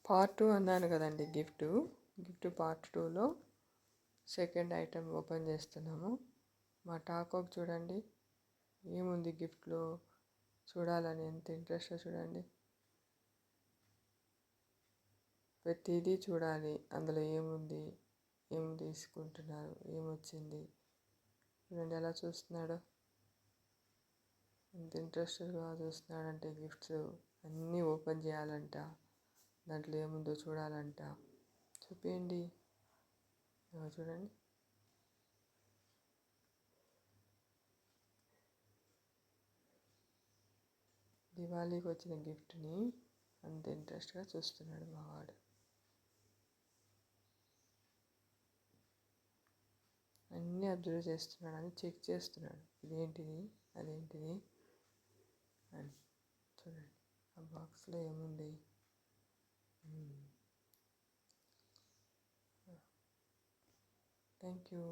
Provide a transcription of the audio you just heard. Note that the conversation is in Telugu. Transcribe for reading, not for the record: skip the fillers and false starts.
పార్ట్ 2 అన్నాను కదండి. గిఫ్ట్ పార్ట్ 2లో సెకండ్ ఐటెం ఓపెన్ చేస్తున్నాము. మా టాకోకి చూడండి ఏముంది గిఫ్ట్లో చూడాలని ఎంత ఇంట్రెస్ట్ చూడండి. ప్రతిదీ చూడాలి, అందులో ఏముంది, ఏం తీసుకుంటున్నారు, ఏమొచ్చింది చూడండి ఎలా చూస్తున్నాడో. ఎంత ఇంట్రెస్ట్గా చూస్తున్నాడంటే గిఫ్ట్స్ అన్నీ ఓపెన్ చేయాలంట, దాంట్లో ఏముందో చూడాలంట. చూపించండి, చూడండి. దివాళీకి వచ్చిన గిఫ్ట్ని అంత ఇంట్రెస్ట్గా చూస్తున్నాడు మావాడు. అన్నీ అబ్జర్వ్ చేస్తున్నాడు, అని చెక్ చేస్తున్నాడు, ఇదేంటిది అదేంటిది అని. చూడండి ఆ బాక్స్లో ఏముంది. Thank you.